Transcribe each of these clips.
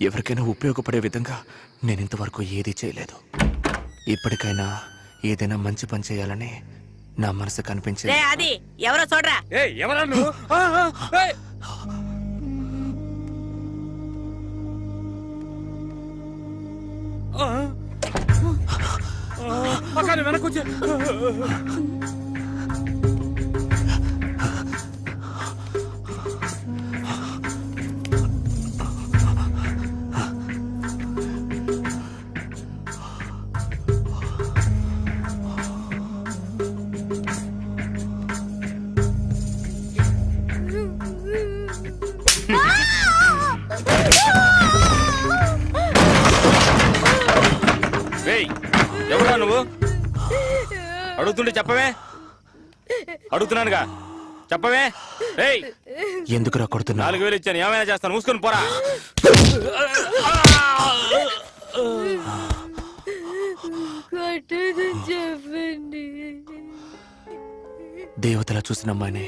ఎవరికైనా ఉపయోగపడే విధంగా నేను ఇంతవరకు ఏదీ చేయలేదు. ఇప్పటికైనా ఏదైనా మంచి పని చేయాలని నా మనసు కనిపించింది. అది ఎవరో చూడరా. ఎవరా నువ్వు? వెనకొచ్చే ఎవరా నువ్వు? అడుగుతుంటే చెప్పవే. అడుగుతున్నానుగా చెప్పవే. ఎందుకురా కొడుతున్నా? 4000 ఇచ్చాను, ఏమైనా చేస్తాను, మూసుకొని పోరా. చెప్పండి. దేవతలా చూసిన అమ్మాయిని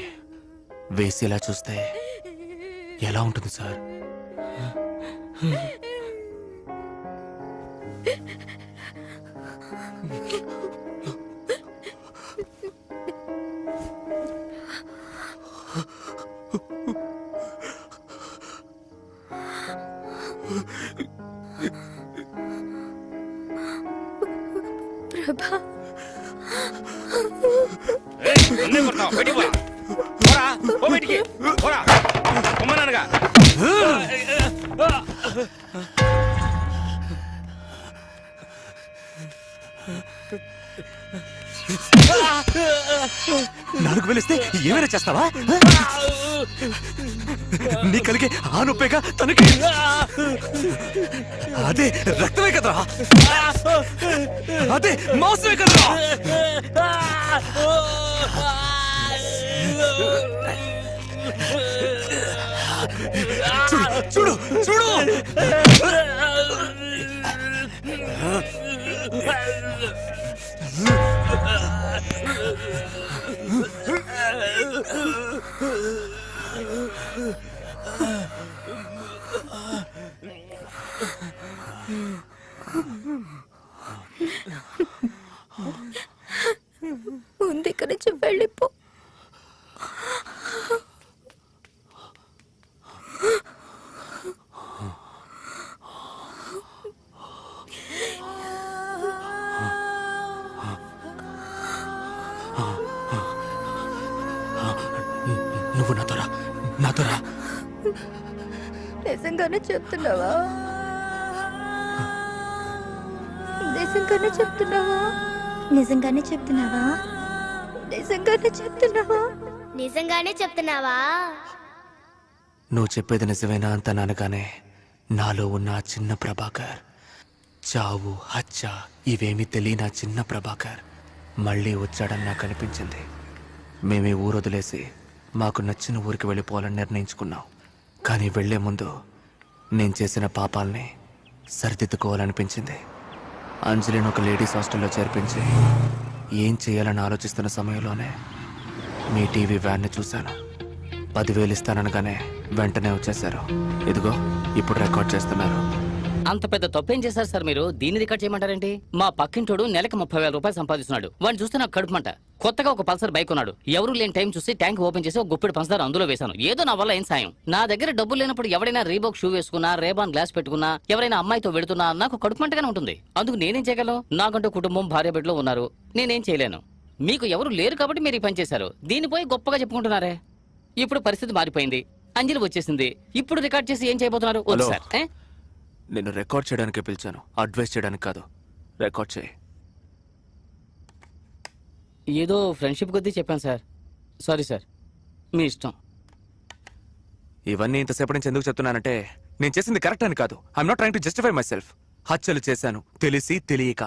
వేసేలా చూస్తే ఎలా ఉంటుంది సార్? ప్రభా, నాలుగు వేలిస్తే ఏమైనా చేస్తావా? నీ కలిగే ఆ నొప్పేగా తనకి. అదే రక్తమే కదరా, అదే మాంసమే కదరా. చూడు చూడు చూడు. ముందు ఇక్కడి నుంచి వెళ్ళిపో. నువ్వు నాతోరా, నాతోరా. నిజంగానే చెప్తున్నావా? నిజంగానే చెప్తున్నావా? నిజంగానే చెప్తున్నావా? నిజంగానే చెప్తున్నావా? నిజంగానే చెప్తున్నావా? నువ్వు చెప్పేది నిజమేనా అంత అనగానే నాలో ఉన్న ఆ చిన్న ప్రభాకర్, చావు హత్య ఇవేమీ తెలియని ఆ చిన్న ప్రభాకర్ మళ్ళీ వచ్చాడని నాకు అనిపించింది. మేమే ఊరు వదిలేసి మాకు నచ్చిన ఊరికి వెళ్ళిపోవాలని నిర్ణయించుకున్నాం. కానీ వెళ్లే ముందు నేను చేసిన పాపాలని సరిదిద్దుకోవాలనిపించింది. అంజలిని ఒక లేడీస్ హాస్టల్లో చేర్పించి ఏం చేయాలని ఆలోచిస్తున్న సమయంలోనే మీ టీవీ వ్యాన్ని చూశాను. 10,000 ఇస్తాననగానే వెంటనే వచ్చేశారు. ఇదిగో ఇప్పుడు రికార్డ్ చేస్తున్నారు. అంత పెద్ద తప్పేం చేశారు సార్ మీరు? దీన్ని రికార్డ్ చేయమంటారేంటి? మా పక్కింటోడు నెలకు 30,000 రూపాయలు సంపాదిస్తున్నాడు. వాడిని చూస్తే నాకు కడుపుమంట. కొత్తగా ఒక పల్సర్ బైక్ ఉన్నాడు. ఎవరు లేని టైం చూసి ట్యాంక్ ఓపెన్ చేసి ఒక గుప్పెడు పంచదార అందులో వేశాను. ఏదో నా వల్ల ఏం సాయం. నా దగ్గర డబ్బులు లేనప్పుడు ఎవరైనా రీబాక్ షూ వేసుకున్నా, రేబాన్ గ్లాస్ పెట్టుకున్నా, ఎవరైనా అమ్మాయితో వెళుతున్నా నాకు కడుపుమంటగానే ఉంటుంది. అందుకు నేనేం చేయగలను? నాకంటూ కుటుంబం, భార్య బిడ్డలు ఉన్నారు. నేనేం చేయలేను. మీకు ఎవరు లేరు కాబట్టి మీరు ఈ పని చేశారు. దీన్ని పోయి గొప్పగా చెప్పుకుంటున్నారే. ఇప్పుడు పరిస్థితి మారిపోయింది. అంజలి వచ్చేసింది. ఇప్పుడు రికార్డ్ చేసి ఏం చేయబోతున్నారు? వద్దు సార్. నేను రికార్డ్ చేయడానికే పిలిచాను, అడ్వైస్ చేయడానికి కాదు. రికార్డ్ చేయి. ఏదో ఫ్రెండ్షిప్ కొద్దీ చెప్పాను సార్. సారీ సార్, మీ ఇష్టం. ఇవన్నీ ఇంతసేపటి నుంచి ఎందుకు చెప్తున్నానంటే నేను చేసింది కరెక్ట్ అని కాదు. I'm not trying to justify my self. హత్యలు చేశాను తెలిసి తెలియక.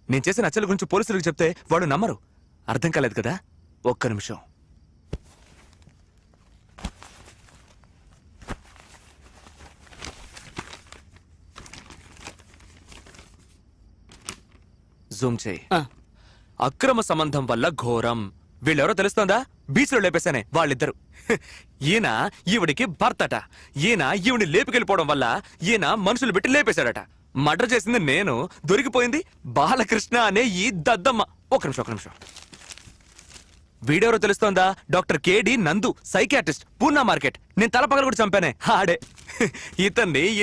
నేను చేసిన హత్యల గురించి పోలీసులకు చెప్తే వాడు నమ్మరు. అర్థం కాలేదు కదా? ఒక్క నిమిషం. జూమ్ చేయి. అక్రమ సంబంధం వల్ల ఘోరం. వీళ్ళెవరో తెలుస్తోందా? బీచ్ లో లేపేశానే వాళ్ళిద్దరు. ఈయన ఈవిడికి భర్తట. ఈయన ఈవిని లేపుకెళ్ళిపోవడం వల్ల ఈయన మనుషులు పెట్టి లేపేశాడట. మర్డర్ చేసింది నేను, దొరికిపోయింది బాలకృష్ణ అనే ఈ దద్దమ్మ. ఒక నిమిషం. వీడెవరో తెలుస్తోందా? డాక్టర్ కేడి నందు, సైకియాట్రిస్ట్, పూనా మార్కెట్. నేను తలపగలు కూడా చంపానే ఆడే.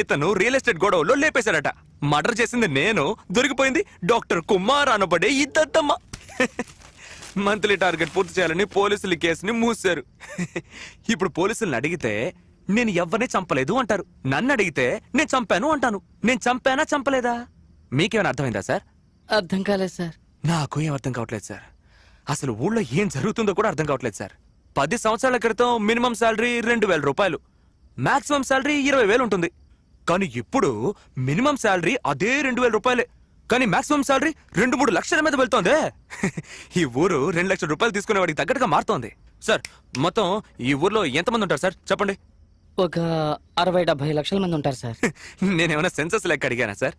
ఇతను రియల్ ఎస్టేట్ గొడవలో లేపేశాడట. మర్డర్ చేసింది నేను, దొరికిపోయింది డాక్టర్ కుమార్ అనబడే ఈ దద్దమ్మ. మంత్లీ టార్గెట్ పూర్తి చేయాలని పోలీసులు కేసుని మూసారు. ఇప్పుడు పోలీసుల్ని అడిగితే నేను ఎవ్వరిని చంపలేదు అంటారు. నన్ను అడిగితే నేను చంపాను అంటాను. నేను చంపానా చంపలేదా? మీకేమైనా అర్థమైందా సార్? అర్థం కాలేదు సార్. నాకు ఏం అర్థం కావట్లేదు సార్. అసలు ఊళ్ళో ఏం జరుగుతుందో కూడా అర్థం కావట్లేదు సార్. 10 సంవత్సరాల క్రితం మినిమం శాలరీ 2,000 రూపాయలు, మాక్సిమం శాలరీ 20,000 ఉంటుంది. కానీ ఇప్పుడు మినిమం శాలరీ అదే 2,000 రూపాయలే, కానీ మాక్సిమం శాలరీ 2-3 లక్షల మీద వెళ్తోంది. ఈ ఊరు 2 లక్షల రూపాయలు తీసుకునేవాడికి తగ్గట్టుగా మారుతోంది. సార్, మొత్తం ఈ ఊర్లో ఎంతమంది ఉంటారు సార్ చెప్పండి? ఒక 60-70 లక్షల మంది ఉంటారు సార్. నేనేమైనా సెన్సస్ లెక్క అడిగానా సార్?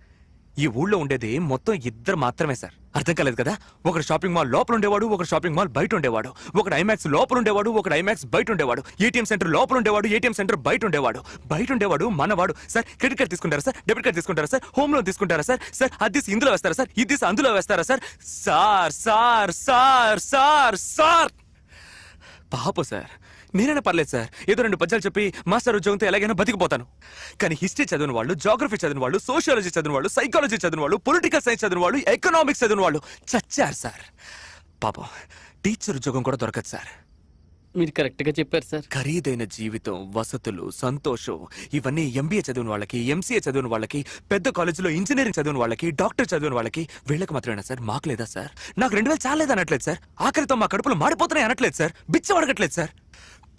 ఈ ఊళ్ళో ఉండేది మొత్తం 2 మాత్రమే సార్. అర్థం కాలేదు కదా? ఒకడు షాపింగ్ మాల్ లోపల ఉండేవాడు, ఒకడు షాపింగ్ మాల్ బయట ఉండేవాడు. ఒకడు ఐమాక్స్ లోపల ఉండేవాడు, ఒకడు ఐమాక్స్ బయట ఉండేవాడు. ఏటీఎం సెంటర్ లోపల ఉండేవాడు, ఏటీఎం సెంటర్ బయట ఉండేవాడు. మనవాడు. సార్, క్రెడిట్ కార్డ్ తీసుకుంటారా సార్? డెబిట్ కార్డ్ తీసుకుంటారా సార్? హోమ్ లోన్ తీసుకుంటారా సార్? సార్, అది ఇందులో వేస్తారా సార్? ఇది అందులో వేస్తారా సార్? సార్ పాప సార్, నేనైనా పర్లేదు సార్, ఏదో 2 పద్యాలు చెప్పి మాస్టర్ ఉద్యోగంతో ఎలాగైనా బతికిపోతాను. కానీ హిస్టరీ చదివిన వాళ్ళు, జాగ్రఫీ చదివిన వాళ్ళు, సోషియాలజీ చదివిన వాళ్ళు, సైకాలజీ చదివిన వాళ్ళు, పొలిటికల్ సైన్స్ చదివిన వాళ్ళు, ఎకనామిక్స్ చదివిన వాళ్ళు చచ్చారు సార్. పాపం టీచర్ ఉద్యోగం కూడా దొరకదు సార్. మీరు కరెక్ట్ గా చెప్పారు సార్. ఖరీదైన జీవితం, వసతులు, సంతోషం ఇవన్నీ ఎంబీఏ చదివిన వాళ్ళకి, ఎంసీఏ చదివిన వాళ్ళకి, పెద్ద కాలేజీలో ఇంజనీరింగ్ చదివిన వాళ్ళకి, డాక్టర్ చదివిన వాళ్ళకి, వీళ్ళకి మాత్రమేనా సార్? మాకు లేదా సార్? నాకు 2,000 చాలేదు అనట్లేదు సార్. ఆఖరితో మా కడుపులు మాడిపోతున్నాయి అనట్లేదు సార్. బిచ్చం అడగట్లేదు సార్.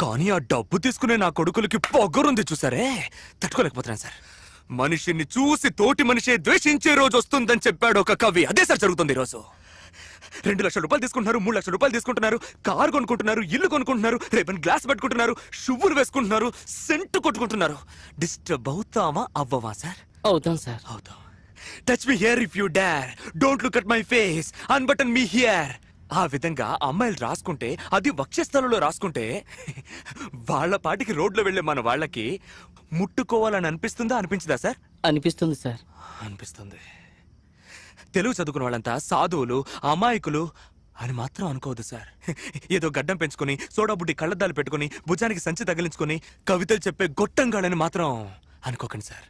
కానీ ఆ డబ్బు తీసుకునే నా కొడుకులకి పొగరుంది చూసారే, తట్టుకోలేకపోతున్నాను సార్. మనిషిని చూసి తోటి మనిషే ద్వేషించే రోజు వస్తుందని చెప్పాడు ఒక కవి. అదే సార్ జరుగుతుంది ఈరోజు. 2 లక్షల రూపాయలు తీసుకుంటున్నారు, 3 లక్షల రూపాయలు తీసుకుంటున్నారు, కారు కొనుక్కుంటున్నారు, ఇల్లు కొనుక్కుంటున్నారు, రేపని గ్లాస్ పెట్టుకుంటున్నారు, షువ్వులు వేసుకుంటున్నారు, సెంటు కొట్టుకుంటున్నారు. డిస్టర్బ్ అవుతామా అవ్వవా సార్? అవుతాం సార్. అవుతాం. Touch me here if you dare, don't look at my face, unbutton me here. ఆ విధంగా అమ్మాయిలు రాసుకుంటే, అది వక్షస్థలంలో రాసుకుంటే, వాళ్ళ పాటికి రోడ్లో వెళ్లే మన వాళ్ళకి ముట్టుకోవాలని అనిపిస్తుందా అనిపించదా సార్? అనిపిస్తుంది సార్. అనిపిస్తుంది. తెలుగు చదువుకున్న వాళ్ళంతా సాధువులు, అమాయకులు అని మాత్రం అనుకోవద్దు సార్. ఏదో గడ్డం పెంచుకుని, సోడా బుడ్డి కళ్ళద్దాలు పెట్టుకుని, భుజానికి సంచి తగిలించుకుని కవితలు చెప్పే గొట్టంగాళ్ళని మాత్రం అనుకోకండి సార్.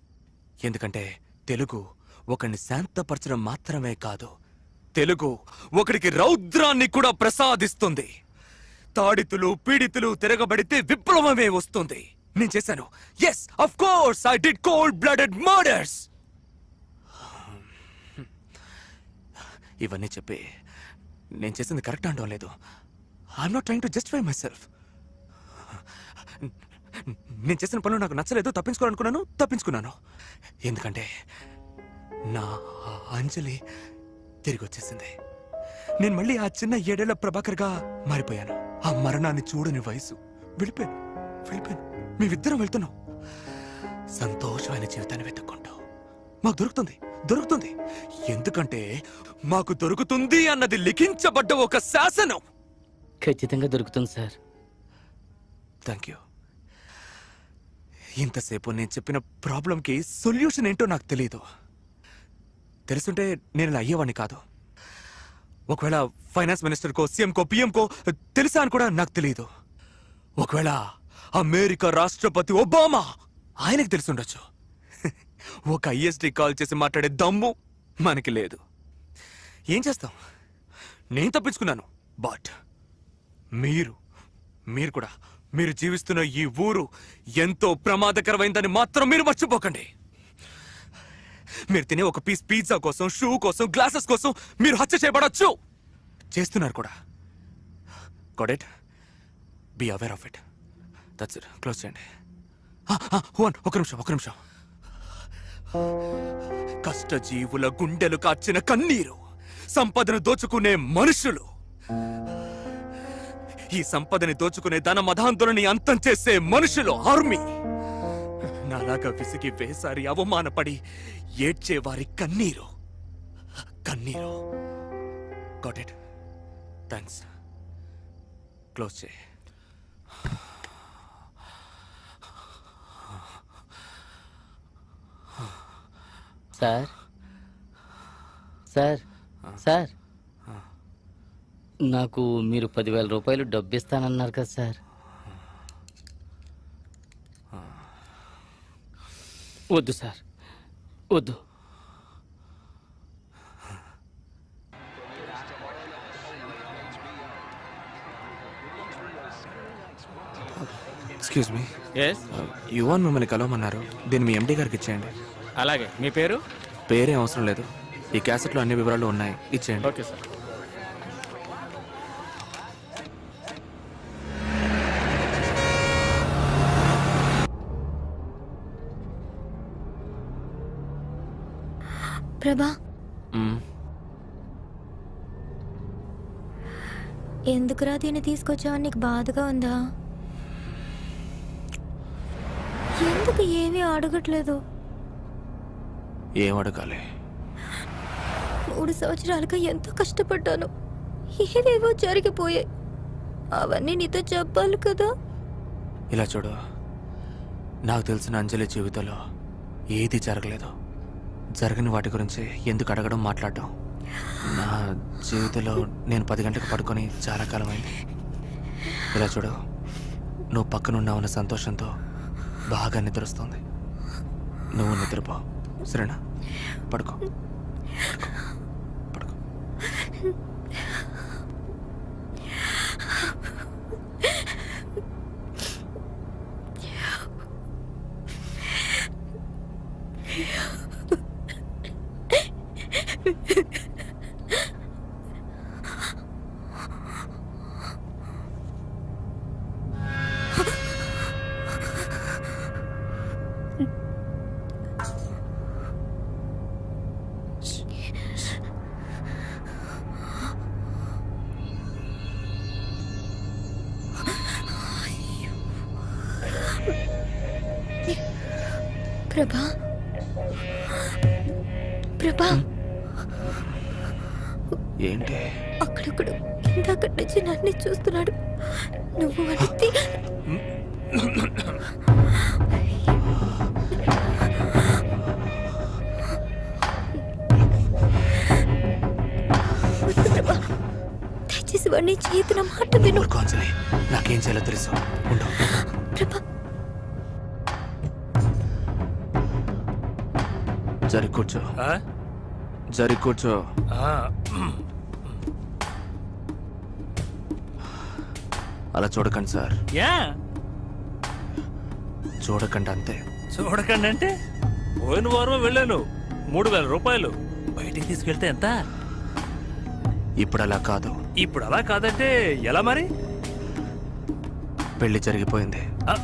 ఎందుకంటే తెలుగు ఒకరిని శాంతపరచడం మాత్రమే కాదు, తెలుగు ఒకడికి రౌద్రాన్ని కూడా ప్రసాదిస్తుంది. తాడితులు, పీడితులు తిరగబడితే విప్లవమే వస్తుంది. నేను చేశాను. Yes, of course I did cold blooded murders. ఇవన్నీ చెప్పి నేను చేసింది కరెక్ట్ అనడం లేదు. I'm not trying to justify myself. నేను చేసిన పనులు నాకు నచ్చలేదు, తప్పించుకున్నాను. ఎందుకంటే నా అంజలి తిరిగి వచ్చేసింది. నేను మళ్ళీ ఆ చిన్న 7 ఏళ్ల ప్రభాకర్గా మారిపోయాను. ఆ మరణాన్ని చూడని వయసు. వెళ్ళిపోయాను. మేమిద్దరం వెళ్తున్నాం సంతోషమైన జీవితాన్ని వెతుక్కుంటూ. మాకు దొరుకుతుంది. ఎందుకంటే మాకు దొరుకుతుంది అన్నది లిఖించబడ్డ ఒక శాసనం. ఖచ్చితంగా దొరుకుతుంది సార్. Thank you. ఇంతసేపు నేను చెప్పిన ప్రాబ్లంకి సొల్యూషన్ ఏంటో నాకు తెలియదు. తెలుసుంటే నేను ఇలా అయ్యేవాడిని కాదు. ఒకవేళ ఫైనాన్స్ మినిస్టర్కో, సీఎంకో, పిఎంకో తెలుసా అని కూడా నాకు తెలియదు. ఒకవేళ అమెరికా రాష్ట్రపతి ఒబామా ఆయనకు తెలుసుండొచ్చు. ఒక ఐఎస్డి కాల్ చేసి మాట్లాడే దమ్ము మనకి లేదు. ఏం చేస్తాం? నేను తప్పించుకున్నాను. బట్ మీరు కూడా, మీరు జీవిస్తున్న ఈ ఊరు ఎంతో ప్రమాదకరమైందని మాత్రం మీరు మర్చిపోకండి. మీరు తినే ఒక పీస్ పిజ్జా కోసం, షూ కోసం, గ్లాసెస్ కోసం మీరు హత్య చేయబడచ్చు. చేస్తున్నారు కూడా. Got it? Be aware of it. That's it. Close చేయండి. ఒక నిమిషం. కష్టజీవుల గుండెలు కార్చిన కన్నీరు, సంపదను దోచుకునే మనుషులు, ఈ సంపదని దోచుకునే ధన మధాంతులని అంతం చేసే మనుషులు, ఆర్మీ. నాలాగా విసిగి వేసారి అవమానపడి ఏడ్చేవారి కన్నీరు. Got it? థ్యాంక్స్. క్లోజ్ చేయి. సార్ సార్ సార్ నాకు మీరు 10,000 రూపాయలు డబ్బు ఇస్తానన్నారు కదా సార్. వద్దు సార్, వద్దు. ఎక్స్క్యూజ్ మీ, ఎస్, యువన్ మిమ్మల్ని కలవమన్నారు. దీన్ని మీ ఎండి గారికి ఇచ్చేయండి. అలాగే. మీ పేరు? పేరేం అవసరం లేదు, ఈ క్యాసెట్లో అన్ని వివరాలు ఉన్నాయి, ఇచ్చేయండి. Okay sir. ప్రభా, మ్మ్. ఎందుకురా దీన్ని తీసుకొచ్చావని నీకు బాధగా ఉందా? ఎందుకు ఏమీ అడగట్లేదు? ఏం అడగాలి? 3 సంవత్సరాలుగా ఎంతో కష్టపడ్డాను, ఏవేవో జరిగిపోయాయి. అవన్నీ నీతో చెప్పాలి కదా. ఇలా చూడు, నాకు తెలిసిన అంజలి జీవితంలో ఏది జరగలేదు. జరగని వాటి గురించి ఎందుకు అడగడం, మాట్లాడడం? నా జీవితంలో నేను 10 గంటలకు పడుకొని చాలా కాలం అయింది. ఇలా చూడు, నువ్వు పక్కనున్నావన్న సంతోషంతో బాగా నిద్రొస్తుంది. నువ్వు నిద్రపో, సరేనా? పడుకో, పడుకో. ప్రభా, ప్రభా, ఏంటి? అక్కడొక్కడు ఇందాకటి నుంచి నన్ను చూస్తున్నాడు. నువ్వు అడిగితే ప్రభా, దయచేసి వాడిని చేతున్న మాట విను. ఊరుకో అంజలి, నాకేం చేయాలో తెలుసు. ఉండు. ప్రభా, జరి కూర్చో, జరి కూర్చో. అలా చూడకండి సార్, చూడకండి అంతే. చూడకండి అంటే పోయిన వారం వెళ్ళాను, 3,000 రూపాయలు బయటికి తీసుకెళ్తే ఎంత? ఇప్పుడు అలా కాదు. ఇప్పుడు అలా కాదంటే ఎలా మరి? పెళ్లి జరిగిపోయింది. ఆ,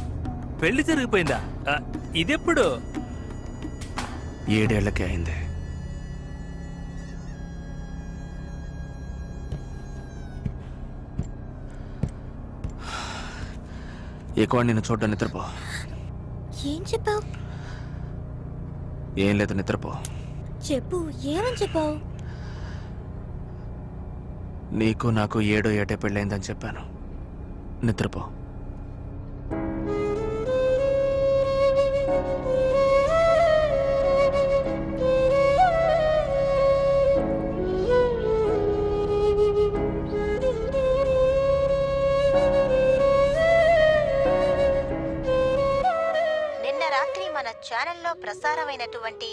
పెళ్లి జరిగిపోయిందా? ఇదెప్పుడు? 7 ఏళ్లకే అయింది. ఎక్కువ నిన్ను చూడ్డం, నిద్రపో. ఏం చెప్పావు? ఏం లేదు, నిద్రపో. చెప్పు, ఏమని చెప్పావు? నీకు నాకు 7 ఏటే పెళ్ళైందని చెప్పాను. నిద్రపో. నిన్న రాత్రి మన ఛానల్లో ప్రసారమైనటువంటి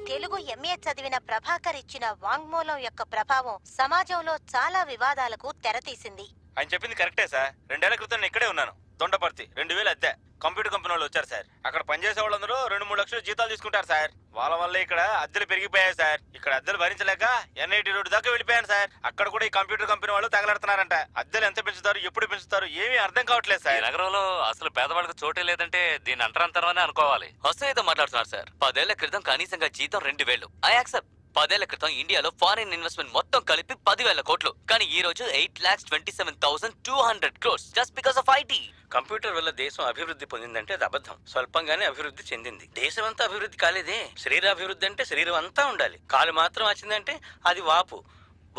తెలుగు ఎంఏ చదివిన ప్రభాకర్ ఇచ్చిన వాంగ్మూలం యొక్క ప్రభావం సమాజంలో చాలా వివాదాలకు తెరతీసింది. ఆయన చెప్పింది కరెక్టే సార్. 2 ఏళ్ల క్రితం నేను ఇక్కడే ఉన్నాను. దొండపర్తి 2000 అద్దె. కంప్యూటర్ కంపెనీ వాళ్ళు వచ్చారు సార్. అక్కడ పనిచేసే వాళ్ళందరూ 2-3 లక్షలు జీతాలు తీసుకుంటారు సార్. వాళ్ళ వల్ల ఇక్కడ అద్దెలు పెరిగిపోయాయి సార్. ఇక్కడ అద్దెలు భరించలేక ఎన్ఐటి రోడ్డు దాకా వెళ్ళిపోయాను సార్. అక్కడ కూడా ఈ కంప్యూటర్ కంపెనీ వాళ్ళు తగలడుతున్నారంట. అద్దెలు ఎంత పెంచుతారు, ఎప్పుడు పెంచుతారు, ఏమీ అర్థం కావట్లేదు ఈ సార్. నగరంలో అసలు పేదవాళ్ళకి చోటే లేదంటే దీని అంతరంతరమనే అనుకోవాలి. వస్తున్నతో మాట్లాడుతున్నారు సార్. 10 ఏళ్ల క్రితం కనీసంగా జీతం 2,000. I accept. 10 ఏళ్ల క్రితం ఇండియాలో ఫారిన్ ఇన్వెస్ట్మెంట్ మొత్తం కలిపి 10,000 కోట్లు. కానీ ఈ రోజు 8,27,200 crores just because of IT. Computer వల్ల దేశం అభివృద్ధి పొందిందంటే అది అబద్ధం. స్వల్పంగానే అభివృద్ధి చెందింది. దేశం అంతా అభివృద్ధి కాలేదే. శరీరాభివృద్ధి అంటే శరీరం అంతా ఉండాలి. కాలు మాత్రం వచ్చిందంటే అది వాపు.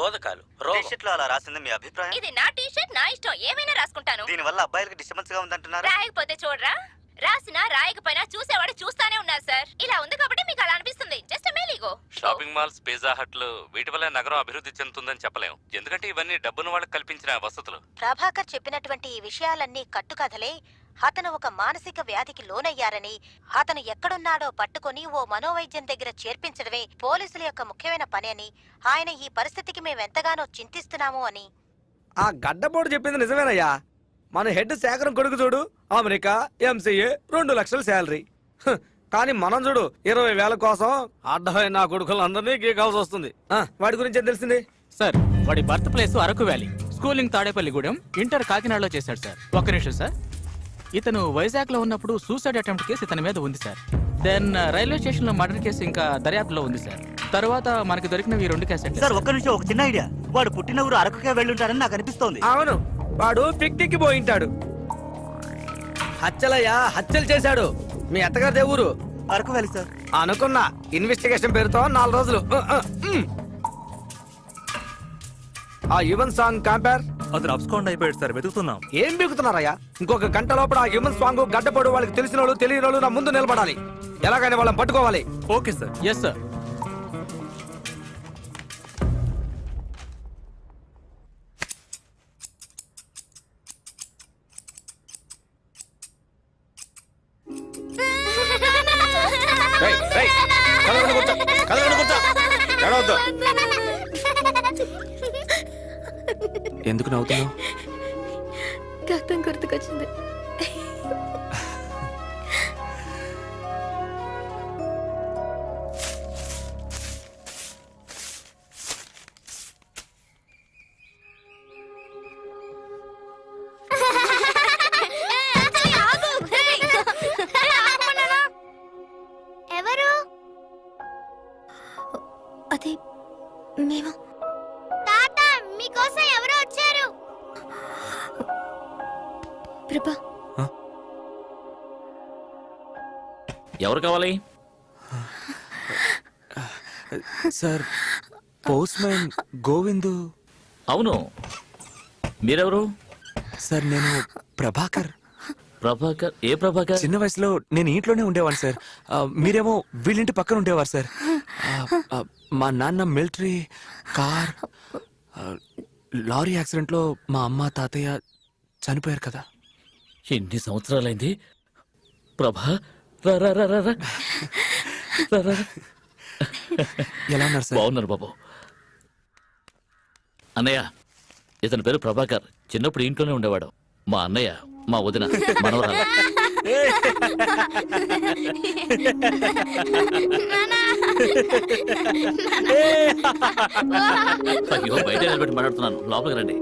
బోధకాలు రోగం. టీషర్ట్ లో అలా రాసింది మీ అభిప్రాయం? ఇది నా టీషర్ట్, నా ఇష్టం, ఏమైనా రాసుకుంటాను. దీని వల్ల అబ్బాయిలకి డిస్టర్బెన్స్ గా ఉందంటున్నారు. రాయకపోతే చూడరా, రాసినా రాయకపోయినా చూసేవాడు చూస్తానే ఉన్నారు సార్. ఇలా ఉంది కాబట్టి మీకు అలా అనిపిస్తుంది. జస్ట్ మేలీగో. షాపింగ్ మాల్స్, పిజ్జా హట్లు వీటి వల్ల నగరం అభివృద్ధి చెందుతుందని చెప్పలేం. ఎందుకంటే ఇవన్నీ డబ్బును వాళ్ళకి కల్పించిన వసతులు. ప్రభాకర్ చెప్పినటువంటి ఈ విషయాలన్నీ కట్టుకథలే. అతను ఒక మానసిక వ్యాధికి లోనయ్యారని, అతను ఎక్కడున్నాడో పట్టుకొని ఓ మనోవైద్యం దగ్గర చేర్పించడమే పోలీసుల యొక్క ముఖ్యమైన పని అని, ఆయన ఈ పరిస్థితికి మేమెంతగానో చింతిస్తున్నాము అని. ఆ గడ్డపోటు చెప్పింది నిజమేనయ్యా. మన హెడ్ శేఖరం కొడుకు చూడు, అమెరికా ఎంసీఏ 2 లక్షల శాలరీ. కానీ మనం చూడు 20,000 కోసం అడ్డమైన నా కొడుకులందరినీ గీకాల్సి వస్తుంది. వాడి గురించి ఏం తెలిసింది? సార్, వాడి birth place Araku valley, schooling Tadepalligudem, inter కాకినాడలో చేశాడు సార్. ఒక్క నిమిషం సార్. ఇతను వైజాగ్ లో ఉన్నప్పుడు సూసైడ్ అటెంప్ట్ కేసు ఇతని మీద ఉంది సార్. దెన్ రైల్వే స్టేషన్ లో మర్డర్ కేసు ఇంకా దర్యాప్తులో ఉంది సార్. తర్వాత మనకి దొరికినవి 2 కేసెట్లు సార్, ఒక్క నిమిషం, ఒక చిన్న ఐడియా. వాడు పుట్టిన ఊరు అరకుకే వెళ్ళుంటారని నాకు అనిపిస్తోంది. అవును, వాడు పిక్నిక్ పోయింటాడు. హత్యలయ్యా, హత్యలు చేశాడు. మీ అత్తగారి ఊరు అరకు వెళ్ళి సార్. అనుకున్నా. ఇన్వెస్టిగేషన్ పేరుతో 4 రోజులు. ఆ యువన్ సాంగ్ క్యాంపర్ అతను అబ్స్కాండ్ అయిపోయాడు సార్, వెతుకుతున్నాం. ఏం బిగుతున్నారయ్యా? ఇంకొక గంట లోపల ఆ యువన్ సాంగ్ గడ్డపడు వాళ్ళకి తెలిసిన వాళ్ళు తెలియని వాళ్ళు నా ముందు నిలబడాలి. ఎలాగైనా వాళ్ళని పట్టుకోవాలి. Okay sir. Yes sir. ఎందుకు నవ్వుతున్నావు? గతం గుర్తుకొచ్చింది. ఎవరు? అది మేము. తాత, మీకోసం ఎవరు వచ్చారు? ప్రభా, ఎవరు కావాలి? Sir, post man Govindu. అవును, మీరెవరు? సార్, నేను ప్రభాకర్. ప్రభాకర్? ఏ ప్రభాకర్? చిన్న వయసులో నేను ఇంట్లోనే ఉండేవాను సార్. మీరేమో వీళ్ళింటి పక్కన ఉండేవారు సార్. మా నాన్న మిలిటరీ, కార్, లారీ యాక్సిడెంట్ లో మా అమ్మ తాతయ్య చనిపోయారు కదా. ఎన్ని సంవత్సరాలైంది? ప్రభా, రా రా రా రా రా. రా, రా, రా. ఎలా ఉన్నారు సార్? బాగున్నారు బాబు. అన్నయ్య, ఇతని పేరు ప్రభాకర్. చిన్నప్పుడు ఇంట్లోనే ఉండేవాడు. మా అన్నయ్య, మా వదిన, మనవరాలు. అయ్యో, బయట నిలబెట్టి మాట్లాడుతున్నాను, లోపలికి రండి.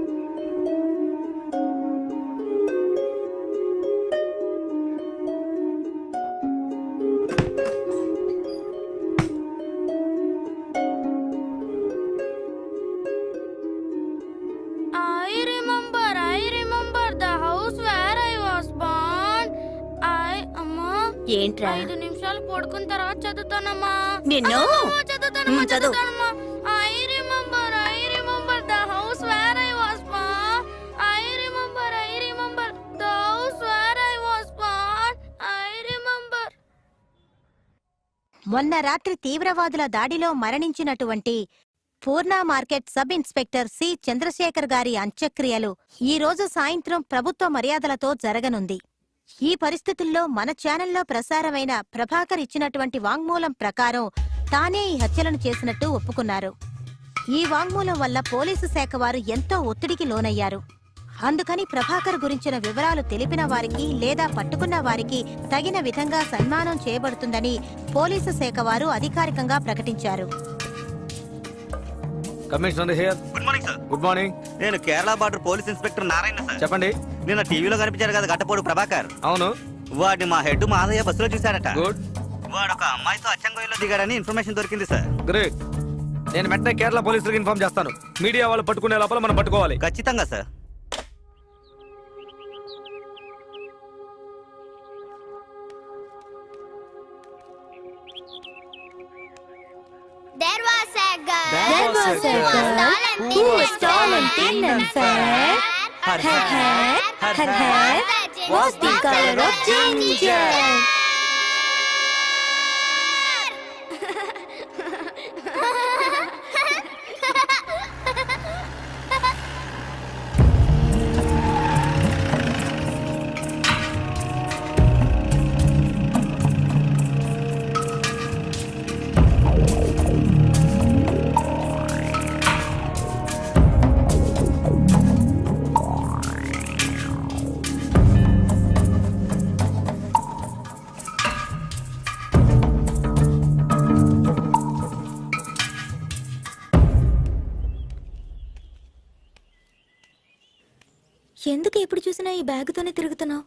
ఏంట్రా? 5 నిమిషాలు పడుకున్న తర్వాత చదువుతానమ్మా. నిన్ను చదువుతానమ్మా, చదువు. చదువుతానమ్మా. I remember the house where I was born. I remember the house where I was born. I remember. మొన్న రాత్రి తీవ్రవాదుల దాడిలో మరణించినటువంటి Poorna market sub inspector C Chandrasekhar గారి అంత్యక్రియలు ఈ రోజు సాయంత్రం ప్రభుత్వ మర్యాదలతో జరగనుంది. ఈ పరిస్థితుల్లో మన ఛానల్లో ప్రసారమైన ప్రభాకర్ ఇచ్చినటువంటి వాంగ్మూలం ప్రకారం తానే ఈ హత్యలను చేసినట్టు ఒప్పుకున్నారు. ఈ వాంగ్మూలం వల్ల పోలీసు శాఖ వారు ఎంతో ఒత్తిడికి లోనయ్యారు. అందుకని ప్రభాకర్ గురించిన వివరాలు తెలిపిన వారికి లేదా పట్టుకున్న వారికి తగిన విధంగా సన్మానం చేయబడుతుందని పోలీసు శాఖ వారు అధికారికంగా ప్రకటించారు. Commissioner here. Good morning sir. Good morning. నేను Kerala border police inspector Narayana sir. చెప్పండి. నిన్న టీవీలో కనిపించారు కదా గడ్డపోడు ప్రభాకర్. అవును. వాడిని మా హెడ్ మాదయ్య బస్సులో చూశారట. గుడ్. వాడు ఒక అమ్మాయితో అచ్చంగోయిలో దిగాడని ఇన్ఫర్మేషన్ దొరికింది సార్. గ్రేట్. నేను వెంటనే కేరళ పోలీసులకు ఇన్ఫార్మ్ చేస్తాను. మీడియా వాళ్ళు పట్టుకునే లోపల మనం పట్టుకోవాలి. ఖచ్చితంగా sir. There was a girl. There was a girl who was tall and thin and fair. Her hair was the color of ginger. ఎందుకు ఎప్పుడు చూసినా ఈ బ్యాగుతోనే తిరుగుతున్నావు?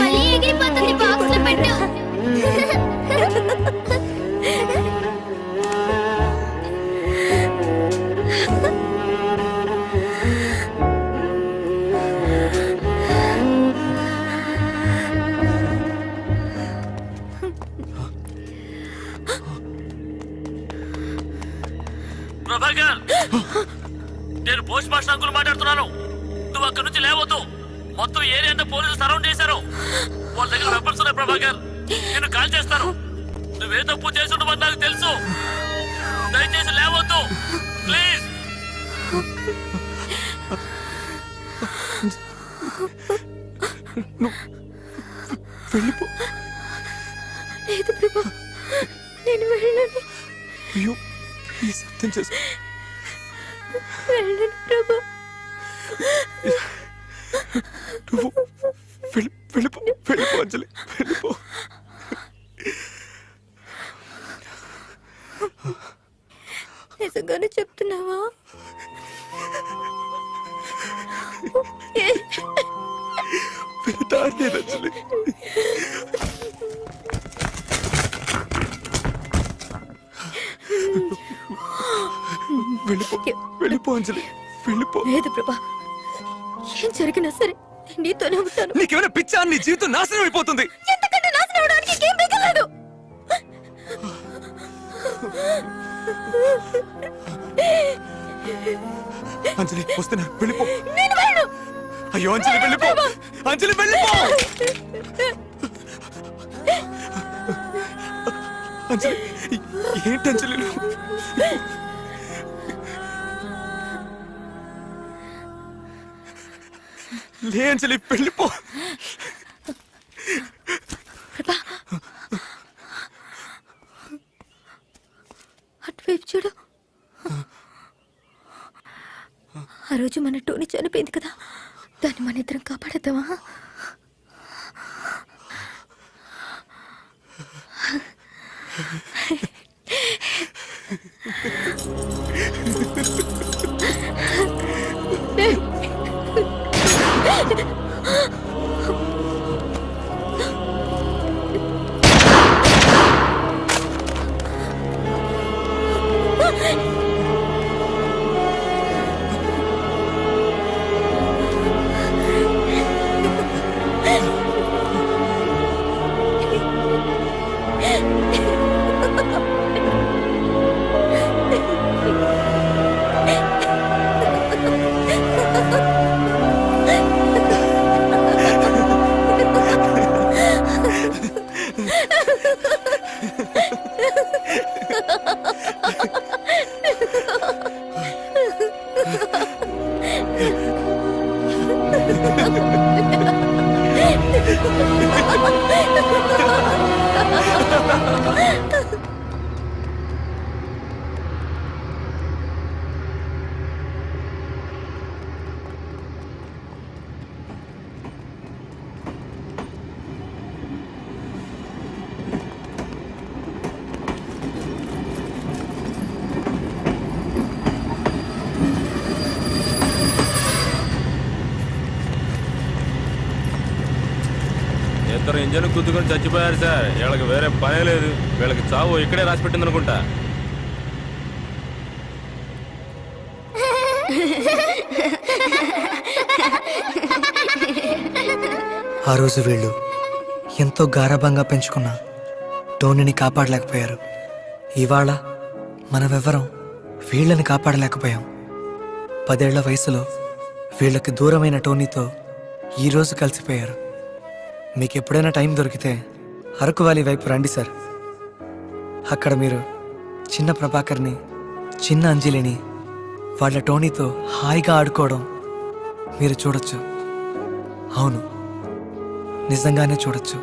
మళ్ళీ ఎగిరిపోతుంది, బాక్స్ లో పెట్టు. ప్రభాకర్, నేను పోస్ట్ మాస్టర్ అంకుల్ మాట్లాడుతున్నాను. నువ్వు అక్కడి నుంచి లేవద్దు. మొత్తం ఏరియా అంతా పోలీసులు సరౌండ్ చేశారు. వాళ్ళ దగ్గర వెపన్స్ ఉన్నాయి ప్రభాకర్. నేను కాల్ చేస్తాను. నువ్వే తప్పు చేసి ఉండమని నాకు తెలుసు. దయచేసి లేవద్దు ప్లీజ్. వెళ్ళిపో. లేదు ప్రభా, నేను వెళ్ళను. అయ్యో ప్లీజ్ అర్థం చేసుకో. వెళ్ళను ప్రభా. నువ్వు వెళ్ళిపో వెళ్ళిపో అంజలి, వెళ్ళిపో. నిజంగానే చెప్తున్నావా? వెళ్తాను అంజలి. వెళ్ళిపో వెళ్ళిపో అంజలి, వెళ్ళిపో. లేదు ప్రభా, ఏం జరిగినా సరే నేను నీతోనే ఉంటాను. నీకేమైనా పిచ్చా? నీ జీవితం నాశనం అయిపోతుంది. ఎంతకంటే నాశనం అవడానికి ఇంకేం మిగలలేదు. అంజలి వస్తున్నా, వెళ్ళిపో. నేను వెళ్ళను. అయ్యో అంజలి వెళ్ళిపో, అంజలి వెళ్ళిపో. అంజలి ఏంటి అంజలి నువ్వు? లే అంజలి వెళ్ళిపో. అటువైపు చూడు. ఆ రోజు మన టోనీ చనిపోయింది కదా, దాన్ని మన ఇద్దరం కాపాడద్దామా? ఇద్దరు ఇంజన్ గుద్దుకొని చచ్చిపోయారు సార్. వీళ్ళకి వేరే పనే లేదు. వీళ్ళకి చావు ఇక్కడే రాసి పెట్టింది అనుకుంటా. ఆ రోజు వీళ్ళు ఎంతో గారాబంగా పెంచుకున్న టోనీని కాపాడలేకపోయారు. ఇవాళ మనమెవ్వరం వీళ్ళని కాపాడలేకపోయాం. 10 ఏళ్ల వయసులో వీళ్ళకి దూరమైన టోనీతో ఈరోజు కలిసిపోయారు. మీకు ఎప్పుడైనా టైం దొరికితే అరకు వ్యాలీ వైపు రండి సార్. అక్కడ మీరు చిన్న ప్రభాకర్ని, చిన్న అంజలిని వాళ్ళ టోనీతో హాయిగా ఆడుకోవడం మీరు చూడొచ్చు. అవును, నిజంగానే చూడొచ్చు.